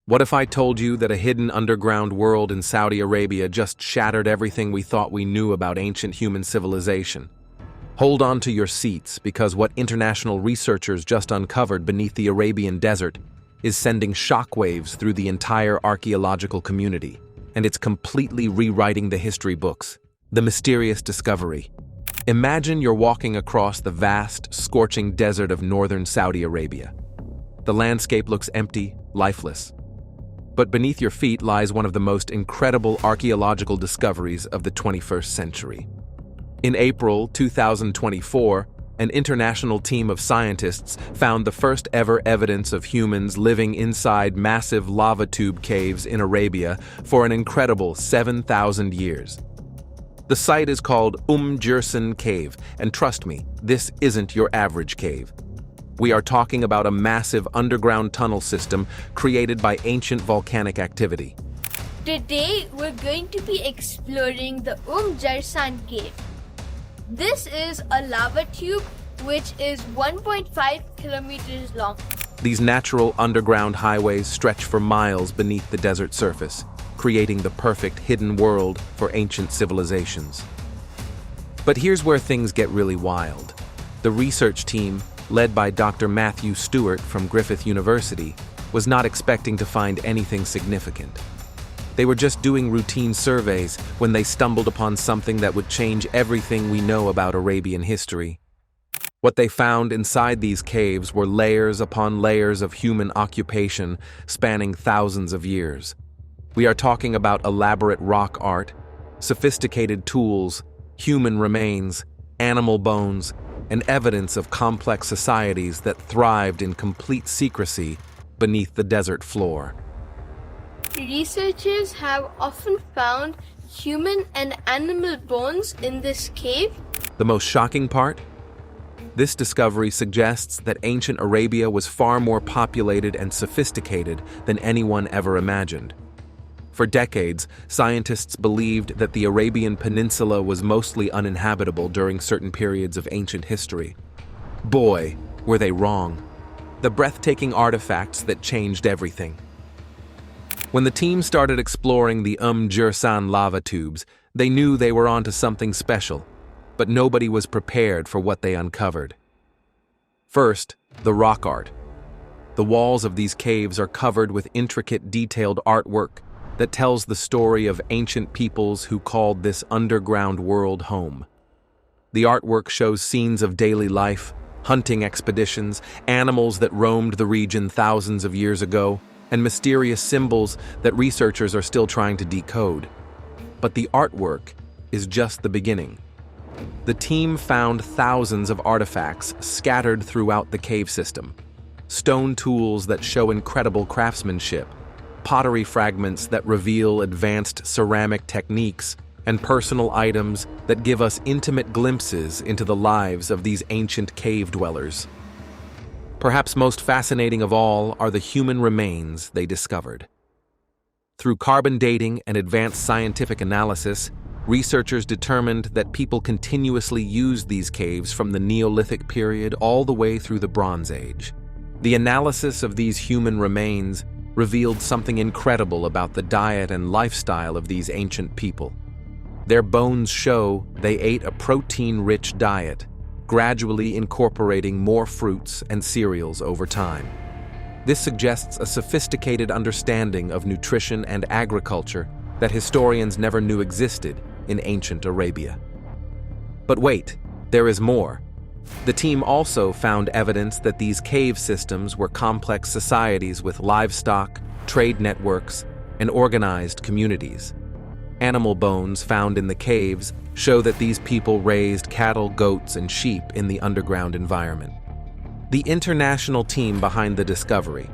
What if I told you that a hidden underground world in Saudi Arabia just shattered everything we thought we knew about ancient human civilization? Hold on to your seats, because what international researchers just uncovered beneath the Arabian desert is sending shockwaves through the entire archaeological community, and it's completely rewriting the history books. The mysterious discovery. Imagine you're walking across the vast, scorching desert of northern Saudi Arabia. The landscape looks empty, lifeless. But beneath your feet lies one of the most incredible archaeological discoveries of the 21st century. In April 2024, an international team of scientists found the first ever evidence of humans living inside massive lava tube caves in Arabia for an incredible 7,000 years. The site is called Jeran Cave, and trust me, this isn't your average cave. We are talking about a massive underground tunnel system created by ancient volcanic activity. Today, we're going to be exploring the Jeran Cave. This is a lava tube which is 1.5 kilometers long. These natural underground highways stretch for miles beneath the desert surface, creating the perfect hidden world for ancient civilizations. But here's where things get really wild. The research team, led by Dr. Matthew Stewart from Griffith University, was not expecting to find anything significant. They were just doing routine surveys when they stumbled upon something that would change everything we know about Arabian history. What they found inside these caves were layers upon layers of human occupation spanning thousands of years. We are talking about elaborate rock art, sophisticated tools, human remains, animal bones, and evidence of complex societies that thrived in complete secrecy beneath the desert floor. Researchers have often found human and animal bones in this cave. The most shocking part? This discovery suggests that ancient Arabia was far more populated and sophisticated than anyone ever imagined. For decades, scientists believed that the Arabian Peninsula was mostly uninhabitable during certain periods of ancient history. Boy, were they wrong. The breathtaking artifacts that changed everything. When the team started exploring the Jeran lava tubes, they knew they were onto something special, but nobody was prepared for what they uncovered. First, the rock art. The walls of these caves are covered with intricate, detailed artwork that tells the story of ancient peoples who called this underground world home. The artwork shows scenes of daily life, hunting expeditions, animals that roamed the region thousands of years ago, and mysterious symbols that researchers are still trying to decode. But the artwork is just the beginning. The team found thousands of artifacts scattered throughout the cave system. Stone tools that show incredible craftsmanship, pottery fragments that reveal advanced ceramic techniques, and personal items that give us intimate glimpses into the lives of these ancient cave dwellers. Perhaps most fascinating of all are the human remains they discovered. Through carbon dating and advanced scientific analysis, researchers determined that people continuously used these caves from the Neolithic period all the way through the Bronze Age. The analysis of these human remains revealed something incredible about the diet and lifestyle of these ancient people. Their bones show they ate a protein-rich diet, gradually incorporating more fruits and cereals over time. This suggests a sophisticated understanding of nutrition and agriculture that historians never knew existed in ancient Arabia. But wait, there is more. The team also found evidence that these cave systems were complex societies with livestock, trade networks, and organized communities. Animal bones found in the caves show that these people raised cattle, goats, and sheep in the underground environment. The international team behind the discovery.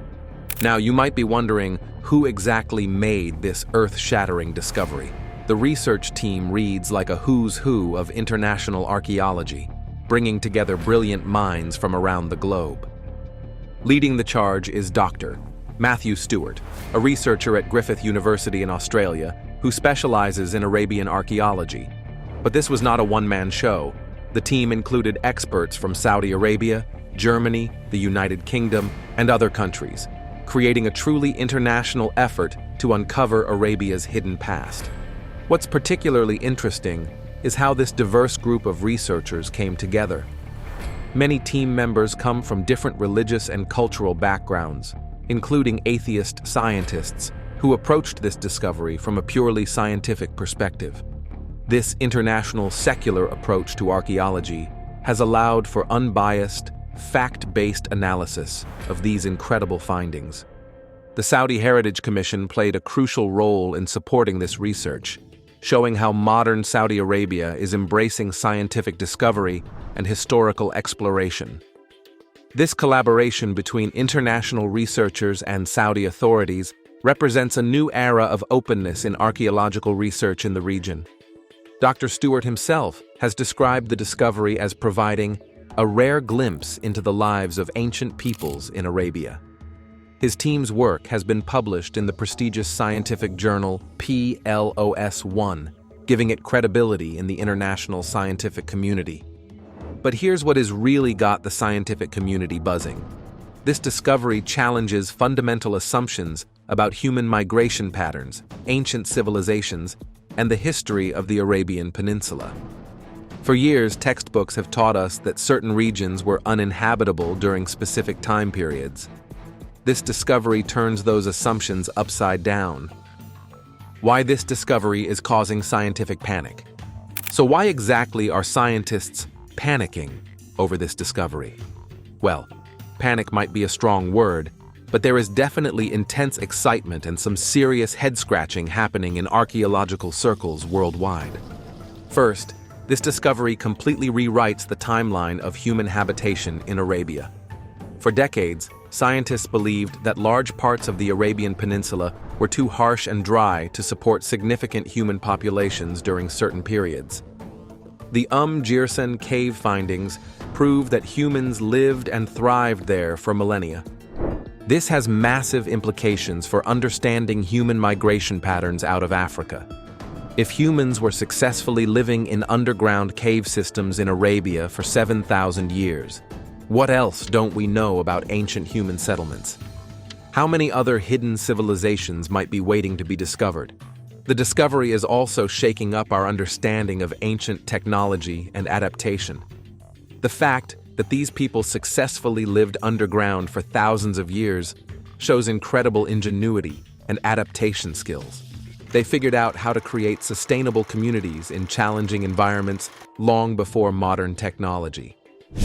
Now, you might be wondering who exactly made this earth-shattering discovery. The research team reads like a who's who of international archaeology, bringing together brilliant minds from around the globe. Leading the charge is Dr. Matthew Stewart, a researcher at Griffith University in Australia who specializes in Arabian archaeology. But this was not a one-man show. The team included experts from Saudi Arabia, Germany, the United Kingdom, and other countries. creating a truly international effort to uncover Arabia's hidden past. What's particularly interesting is how this diverse group of researchers came together. Many team members come from different religious and cultural backgrounds, including atheist scientists who approached this discovery from a purely scientific perspective. This international secular approach to archaeology has allowed for unbiased, fact-based analysis of these incredible findings. The Saudi Heritage Commission played a crucial role in supporting this research, showing how modern Saudi Arabia is embracing scientific discovery and historical exploration. This collaboration between international researchers and Saudi authorities represents a new era of openness in archaeological research in the region. Dr. Stewart himself has described the discovery as providing a rare glimpse into the lives of ancient peoples in Arabia. His team's work has been published in the prestigious scientific journal PLOS1, giving it credibility in the international scientific community. But here's what has really got the scientific community buzzing. This discovery challenges fundamental assumptions about human migration patterns, ancient civilizations, and the history of the Arabian Peninsula. For years, textbooks have taught us that certain regions were uninhabitable during specific time periods. This discovery turns those assumptions upside down. Why this discovery is causing scientific panic. So why exactly are scientists panicking over this discovery? Well, panic might be a strong word, but there is definitely intense excitement and some serious head-scratching happening in archaeological circles worldwide. First, this discovery completely rewrites the timeline of human habitation in Arabia. For decades, scientists believed that large parts of the Arabian Peninsula were too harsh and dry to support significant human populations during certain periods. The Jeran cave findings prove that humans lived and thrived there for millennia. This has massive implications for understanding human migration patterns out of Africa. If humans were successfully living in underground cave systems in Arabia for 7,000 years, what else don't we know about ancient human settlements? How many other hidden civilizations might be waiting to be discovered? The discovery is also shaking up our understanding of ancient technology and adaptation. The fact that these people successfully lived underground for thousands of years shows incredible ingenuity and adaptation skills. They figured out how to create sustainable communities in challenging environments long before modern technology.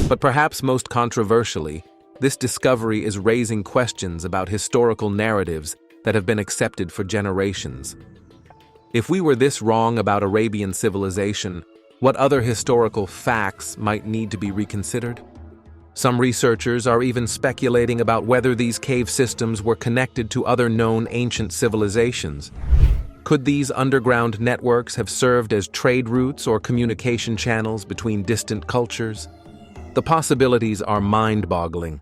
But perhaps most controversially, this discovery is raising questions about historical narratives that have been accepted for generations. If we were this wrong about Arabian civilization, what other historical facts might need to be reconsidered? Some researchers are even speculating about whether these cave systems were connected to other known ancient civilizations. Could these underground networks have served as trade routes or communication channels between distant cultures? The possibilities are mind-boggling.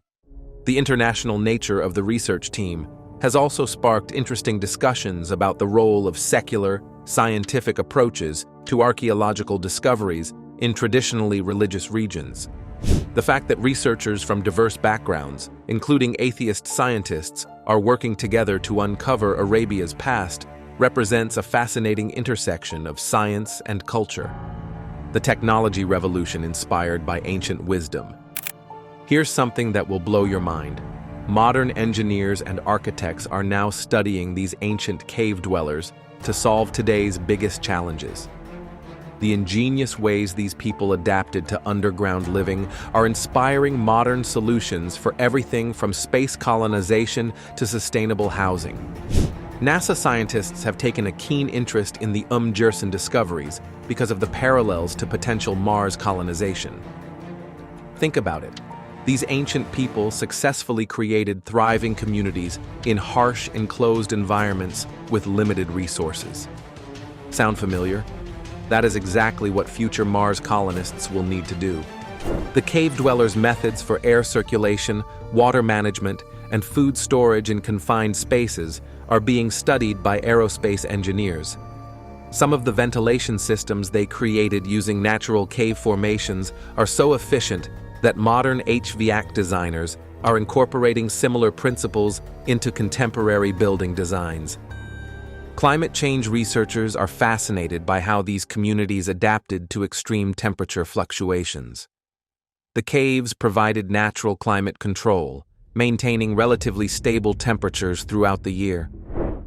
The international nature of the research team has also sparked interesting discussions about the role of secular, scientific approaches to archaeological discoveries in traditionally religious regions. The fact that researchers from diverse backgrounds, including atheist scientists, are working together to uncover Arabia's past represents a fascinating intersection of science and culture. The technology revolution inspired by ancient wisdom. Here's something that will blow your mind. Modern engineers and architects are now studying these ancient cave dwellers to solve today's biggest challenges. The ingenious ways these people adapted to underground living are inspiring modern solutions for everything from space colonization to sustainable housing. NASA scientists have taken a keen interest in the Jeran discoveries because of the parallels to potential Mars colonization. Think about it. These ancient people successfully created thriving communities in harsh, enclosed environments with limited resources. Sound familiar? That is exactly what future Mars colonists will need to do. The cave dwellers' methods for air circulation, water management, and food storage in confined spaces are being studied by aerospace engineers. Some of the ventilation systems they created using natural cave formations are so efficient that modern HVAC designers are incorporating similar principles into contemporary building designs. Climate change researchers are fascinated by how these communities adapted to extreme temperature fluctuations. The caves provided natural climate control, maintaining relatively stable temperatures throughout the year.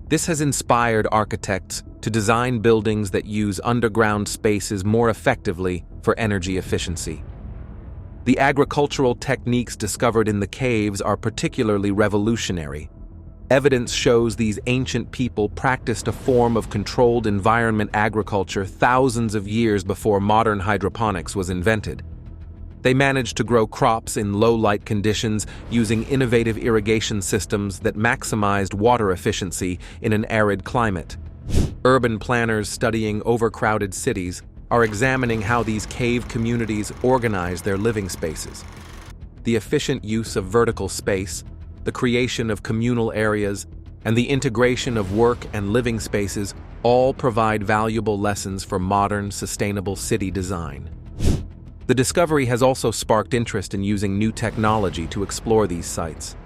This has inspired architects to design buildings that use underground spaces more effectively for energy efficiency. The agricultural techniques discovered in the caves are particularly revolutionary. Evidence shows these ancient people practiced a form of controlled environment agriculture thousands of years before modern hydroponics was invented. They managed to grow crops in low-light conditions using innovative irrigation systems that maximized water efficiency in an arid climate. Urban planners studying overcrowded cities are examining how these cave communities organize their living spaces. The efficient use of vertical space, the creation of communal areas, and the integration of work and living spaces all provide valuable lessons for modern, sustainable city design. The discovery has also sparked interest in using new technology to explore these sites.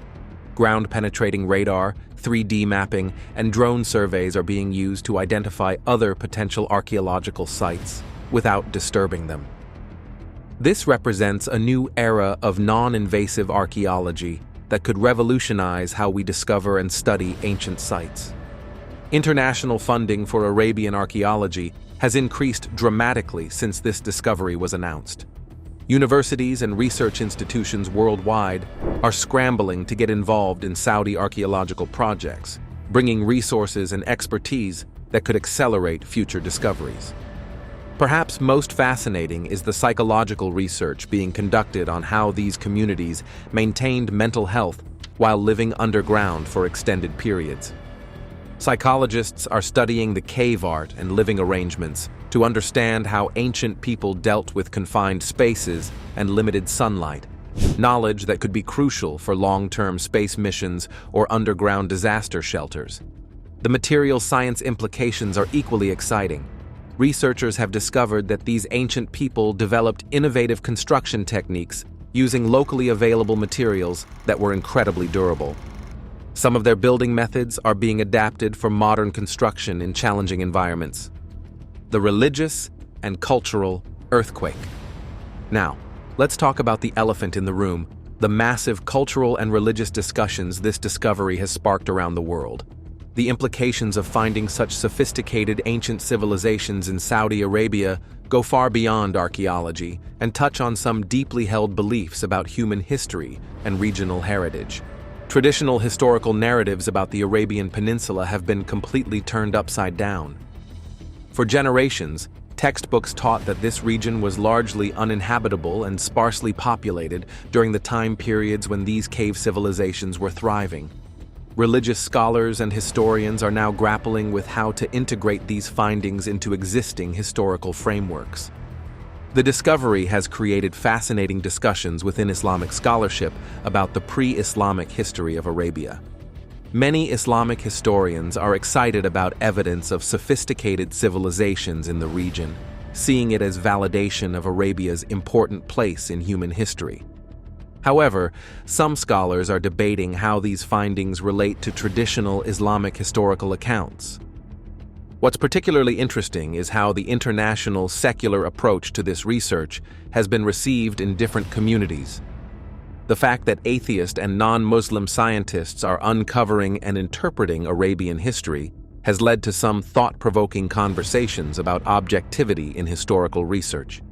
Ground-penetrating radar, 3D mapping, and drone surveys are being used to identify other potential archaeological sites without disturbing them. This represents a new era of non-invasive archaeology that could revolutionize how we discover and study ancient sites. International funding for Arabian archaeology has increased dramatically since this discovery was announced. Universities and research institutions worldwide are scrambling to get involved in Saudi archaeological projects, bringing resources and expertise that could accelerate future discoveries. Perhaps most fascinating is the psychological research being conducted on how these communities maintained mental health while living underground for extended periods. Psychologists are studying the cave art and living arrangements to understand how ancient people dealt with confined spaces and limited sunlight, knowledge that could be crucial for long-term space missions or underground disaster shelters. The material science implications are equally exciting. Researchers have discovered that these ancient people developed innovative construction techniques using locally available materials that were incredibly durable. Some of their building methods are being adapted for modern construction in challenging environments. The religious and cultural earthquake. Now, let's talk about the elephant in the room, the massive cultural and religious discussions this discovery has sparked around the world. The implications of finding such sophisticated ancient civilizations in Saudi Arabia go far beyond archaeology and touch on some deeply held beliefs about human history and regional heritage. Traditional historical narratives about the Arabian Peninsula have been completely turned upside down. For generations, textbooks taught that this region was largely uninhabitable and sparsely populated during the time periods when these cave civilizations were thriving. Religious scholars and historians are now grappling with how to integrate these findings into existing historical frameworks. The discovery has created fascinating discussions within Islamic scholarship about the pre-Islamic history of Arabia. Many Islamic historians are excited about evidence of sophisticated civilizations in the region, seeing it as validation of Arabia's important place in human history. However, some scholars are debating how these findings relate to traditional Islamic historical accounts. What's particularly interesting is how the international secular approach to this research has been received in different communities. The fact that atheist and non-Muslim scientists are uncovering and interpreting Arabian history has led to some thought-provoking conversations about objectivity in historical research.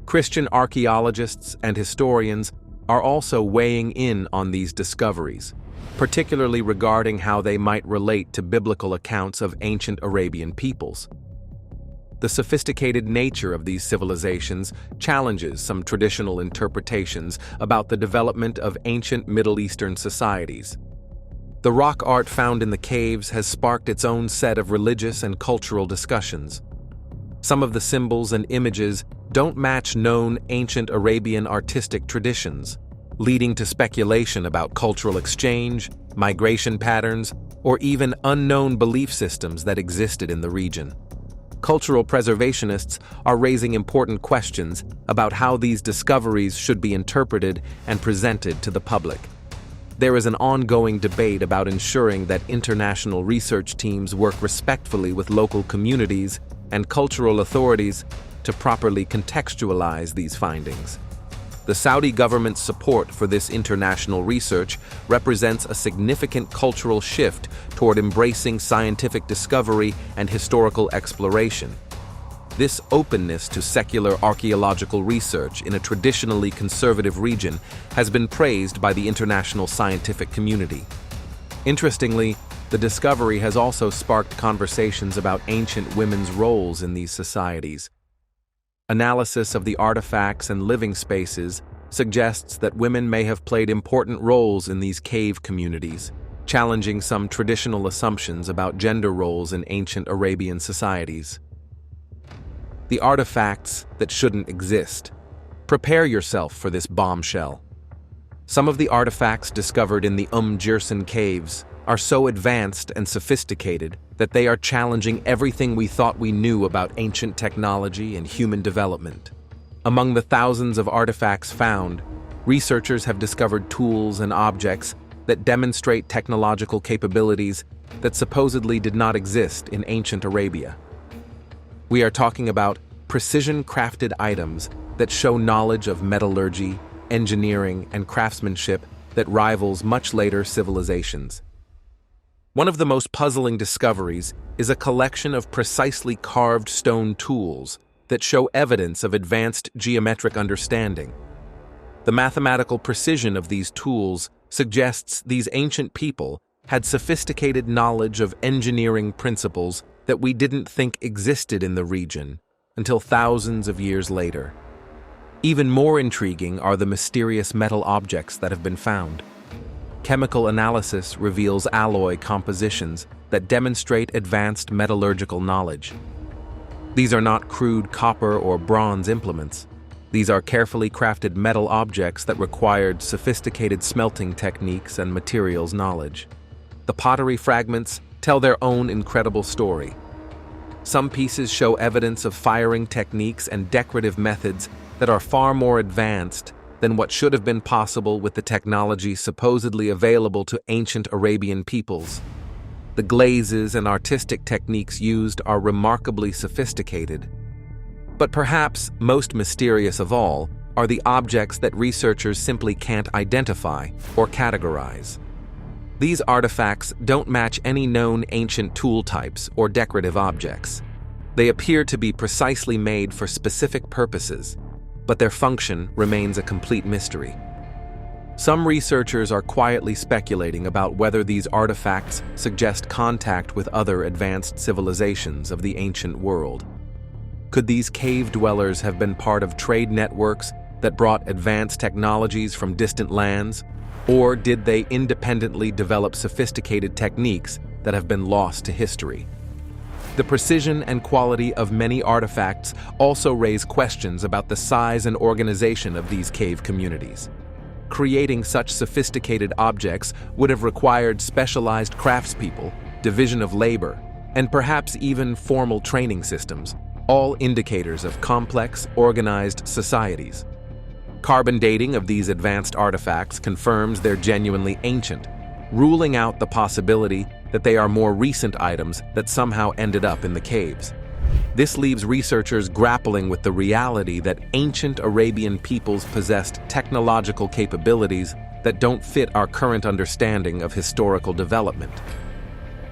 Christian archaeologists and historians are also weighing in on these discoveries, particularly regarding how they might relate to biblical accounts of ancient Arabian peoples. The sophisticated nature of these civilizations challenges some traditional interpretations about the development of ancient Middle Eastern societies. The rock art found in the caves has sparked its own set of religious and cultural discussions. Some of the symbols and images don't match known ancient Arabian artistic traditions, leading to speculation about cultural exchange, migration patterns, or even unknown belief systems that existed in the region. Cultural preservationists are raising important questions about how these discoveries should be interpreted and presented to the public. there is an ongoing debate about ensuring that international research teams work respectfully with local communities and cultural authorities to properly contextualize these findings. The Saudi government's support for this international research represents a significant cultural shift toward embracing scientific discovery and historical exploration. This openness to secular archaeological research in a traditionally conservative region has been praised by the international scientific community. Interestingly, the discovery has also sparked conversations about ancient women's roles in these societies. Analysis of the artifacts and living spaces suggests that women may have played important roles in these cave communities, challenging some traditional assumptions about gender roles in ancient Arabian societies. The artifacts that shouldn't exist. Prepare yourself for this bombshell. Some of the artifacts discovered in the Jeran caves are so advanced and sophisticated that they are challenging everything we thought we knew about ancient technology and human development. Among the thousands of artifacts found, researchers have discovered tools and objects that demonstrate technological capabilities that supposedly did not exist in ancient Arabia. We are talking about precision-crafted items that show knowledge of metallurgy, engineering, and craftsmanship that rivals much later civilizations. One of the most puzzling discoveries is a collection of precisely carved stone tools that show evidence of advanced geometric understanding. The mathematical precision of these tools suggests these ancient people had sophisticated knowledge of engineering principles that we didn't think existed in the region until thousands of years later. Even more intriguing are the mysterious metal objects that have been found. Chemical analysis reveals alloy compositions that demonstrate advanced metallurgical knowledge. These are not crude copper or bronze implements. These are carefully crafted metal objects that required sophisticated smelting techniques and materials knowledge. The pottery fragments tell their own incredible story. Some pieces show evidence of firing techniques and decorative methods that are far more advanced than what should have been possible with the technology supposedly available to ancient Arabian peoples. The glazes and artistic techniques used are remarkably sophisticated. But perhaps most mysterious of all are the objects that researchers simply can't identify or categorize. These artifacts don't match any known ancient tool types or decorative objects. They appear to be precisely made for specific purposes, but their function remains a complete mystery. Some researchers are quietly speculating about whether these artifacts suggest contact with other advanced civilizations of the ancient world. Could these cave dwellers have been part of trade networks that brought advanced technologies from distant lands, or did they independently develop sophisticated techniques that have been lost to history? The precision and quality of many artifacts also raise questions about the size and organization of these cave communities. Creating such sophisticated objects would have required specialized craftspeople, division of labor, and perhaps even formal training systems, all indicators of complex, organized societies. Carbon dating of these advanced artifacts confirms they're genuinely ancient, ruling out the possibility that they are more recent items that somehow ended up in the caves. This leaves researchers grappling with the reality that ancient Arabian peoples possessed technological capabilities that don't fit our current understanding of historical development.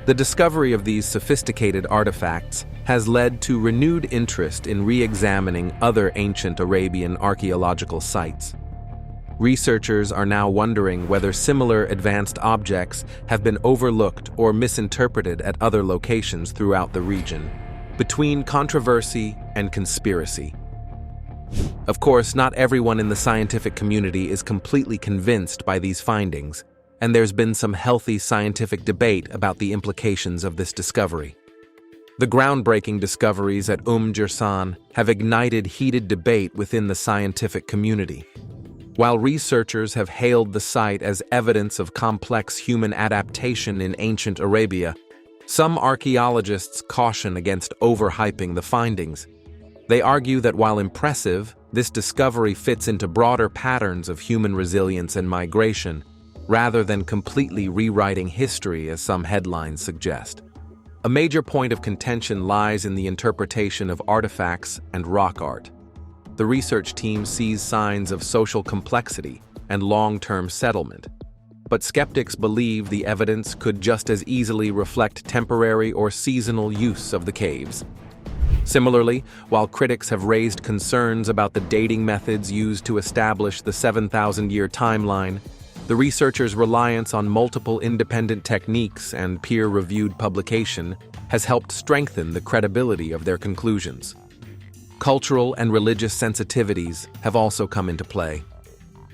The discovery of these sophisticated artifacts has led to renewed interest in re-examining other ancient Arabian archaeological sites. Researchers are now wondering whether similar advanced objects have been overlooked or misinterpreted at other locations throughout the region. Between controversy and conspiracy. Of course, not everyone in the scientific community is completely convinced by these findings, and there's been some healthy scientific debate about the implications of this discovery. The groundbreaking discoveries at Jeran have ignited heated debate within the scientific community. While researchers have hailed the site as evidence of complex human adaptation in ancient Arabia, some archaeologists caution against overhyping the findings. They argue that while impressive, this discovery fits into broader patterns of human resilience and migration, rather than completely rewriting history as some headlines suggest. A major point of contention lies in the interpretation of artifacts and rock art. The research team sees signs of social complexity and long-term settlement, but skeptics believe the evidence could just as easily reflect temporary or seasonal use of the caves. Similarly, while critics have raised concerns about the dating methods used to establish the 7,000-year timeline, the researchers' reliance on multiple independent techniques and peer-reviewed publication has helped strengthen the credibility of their conclusions. Cultural and religious sensitivities have also come into play.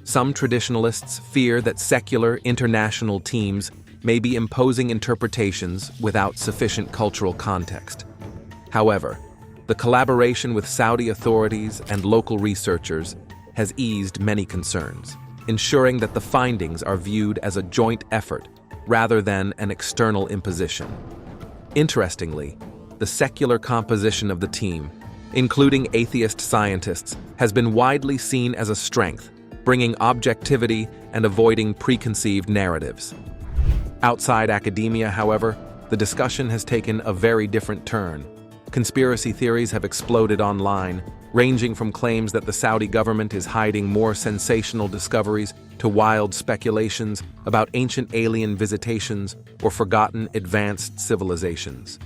Some traditionalists fear that secular international teams may be imposing interpretations without sufficient cultural context. However, the collaboration with Saudi authorities and local researchers has eased many concerns, ensuring that the findings are viewed as a joint effort rather than an external imposition. Interestingly, the secular composition of the team, including atheist scientists, has been widely seen as a strength, bringing objectivity and avoiding preconceived narratives. Outside academia, however, the discussion has taken a very different turn. Conspiracy theories have exploded online, ranging from claims that the Saudi government is hiding more sensational discoveries to wild speculations about ancient alien visitations or forgotten advanced civilizations.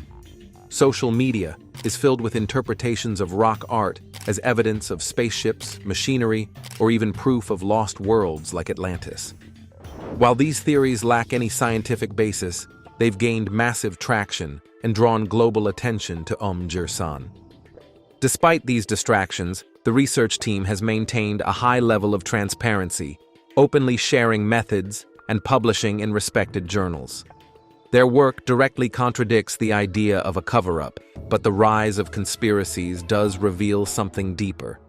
Social media is filled with interpretations of rock art as evidence of spaceships, machinery, or even proof of lost worlds like Atlantis. While these theories lack any scientific basis, they've gained massive traction and drawn global attention to Jeran. Despite these distractions, the research team has maintained a high level of transparency, openly sharing methods and publishing in respected journals. Their work directly contradicts the idea of a cover-up, but the rise of conspiracies does reveal something deeper.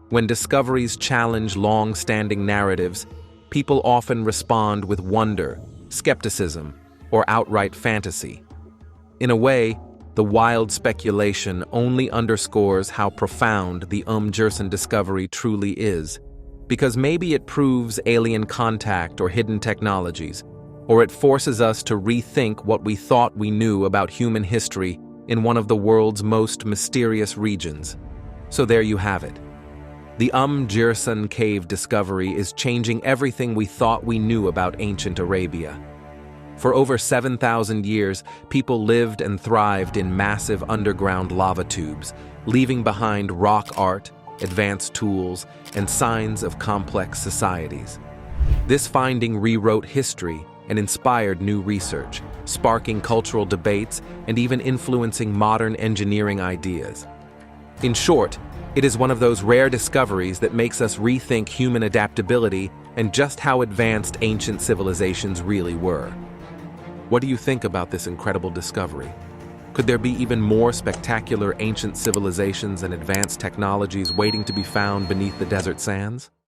When discoveries challenge long-standing narratives, people often respond with wonder, skepticism, or outright fantasy. In a way, the wild speculation only underscores how profound the Jeran discovery truly is, because maybe it proves alien contact or hidden technologies, or it forces us to rethink what we thought we knew about human history in one of the world's most mysterious regions. So there you have it. The Jeran cave discovery is changing everything we thought we knew about ancient Arabia. For over 7,000 years, people lived and thrived in massive underground lava tubes, leaving behind rock art, advanced tools, and signs of complex societies. This finding rewrote history and inspired new research, sparking cultural debates and even influencing modern engineering ideas. In short, it is one of those rare discoveries that makes us rethink human adaptability and just how advanced ancient civilizations really were. What do you think about this incredible discovery? Could there be even more spectacular ancient civilizations and advanced technologies waiting to be found beneath the desert sands?